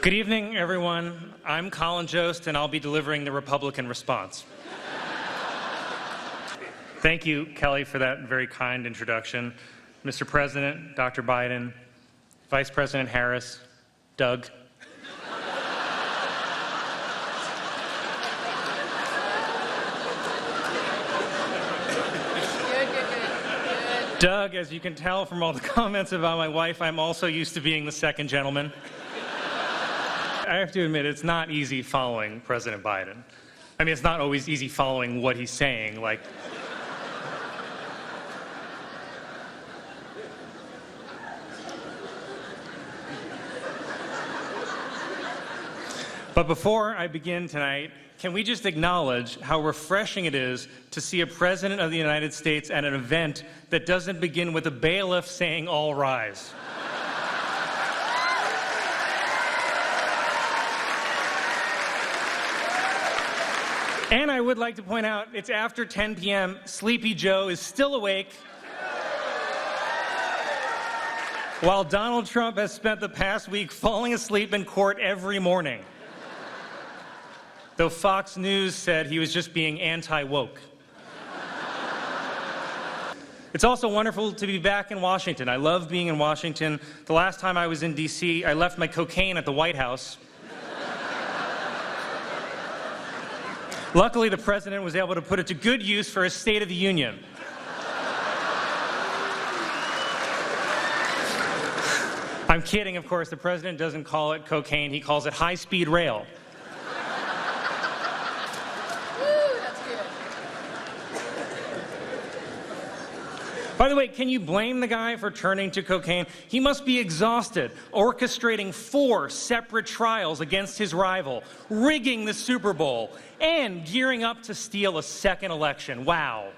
Good evening, everyone. I'm Colin Jost, and I'll be delivering the Republican response. Thank you, Kelly, for that very kind introduction. Mr. President, Dr. Biden, Vice President Harris, Doug. Doug, as you can tell from all the comments about my wife, I'm also used to being the second gentleman. I have to admit, it's not easy following President Biden. I mean, it's not always easy following what he's saying, like... But before I begin tonight, can we just acknowledge how refreshing it is to see a President of the United States at an event that doesn't begin with a bailiff saying, "All rise." And I would like to point out, it's after 10 p.m., Sleepy Joe is still awake, while Donald Trump has spent the past week falling asleep in court every morning. Though Fox News said he was just being anti-woke. It's also wonderful to be back in Washington. I love being in Washington. The last time I was in D.C., I left my cocaine at the White House. Luckily, the president was able to put it to good use for his State of the Union. I'm kidding, of course. The president doesn't call it cocaine. He calls it high-speed rail. By the way, can you blame the guy for turning to cocaine? He must be exhausted, orchestrating 4 separate trials against his rival, rigging the Super Bowl, and gearing up to steal a second election. Wow.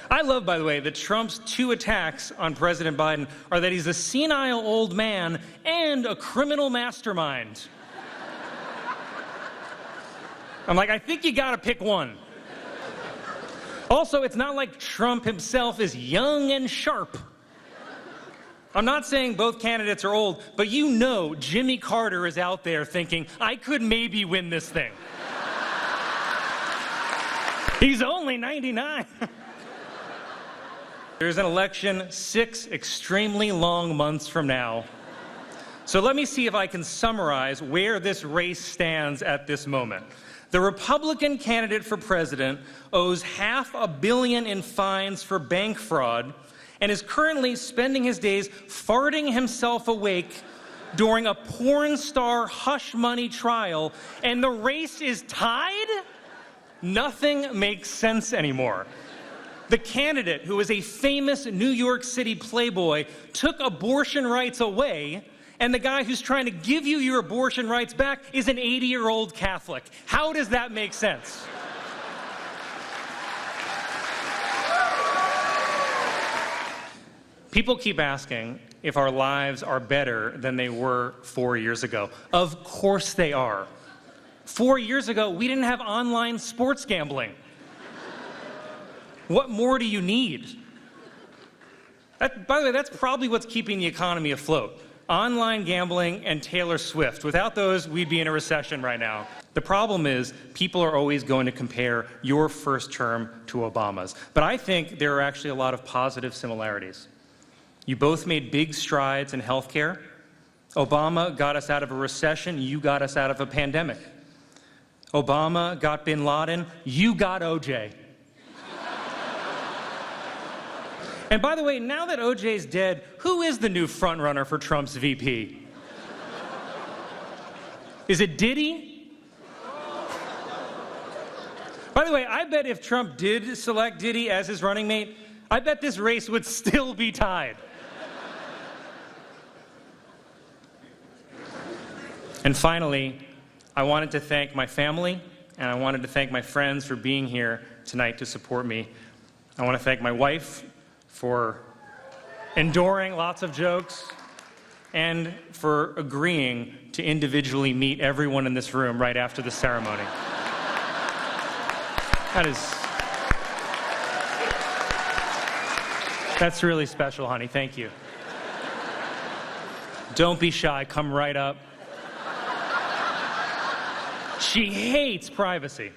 I love, by the way, that Trump's 2 attacks on President Biden are that he's a senile old man and a criminal mastermind. I'm like, I think you gotta pick one. Also, it's not like Trump himself is young and sharp. I'm not saying both candidates are old, but you know Jimmy Carter is out there thinking, I could maybe win this thing. He's only 99. There's an election 6 extremely long months from now. So let me see if I can summarize where this race stands at this moment. The Republican candidate for president owes $500 million in fines for bank fraud and is currently spending his days farting himself awake during a porn star hush money trial, and the race is tied? Nothing makes sense anymore. The candidate, who is a famous New York City playboy, took abortion rights away, and the guy who's trying to give you your abortion rights back is an 80-year-old Catholic. How does that make sense? People keep asking if our lives are better than they were 4 years ago. Of course they are. 4 years ago, we didn't have online sports gambling. What more do you need? By the way, that's probably what's keeping the economy afloat. Online gambling and Taylor Swift. Without those, we'd be in a recession right now. The problem is, people are always going to compare your first term to Obama's. But I think there are actually a lot of positive similarities. You both made big strides in healthcare. Obama got us out of a recession. You got us out of a pandemic. Obama got bin Laden. You got OJ. And by the way, now that OJ's dead, who is the new frontrunner for Trump's VP? Is it Diddy? By the way, I bet if Trump did select Diddy as his running mate, I bet this race would still be tied. And finally, I wanted to thank my family, and I wanted to thank my friends for being here tonight to support me. I want to thank my wife for enduring lots of jokes and for agreeing to individually meet everyone in this room right after the ceremony. That's really special, honey. Thank you. Don't be shy. Come right up. She hates privacy.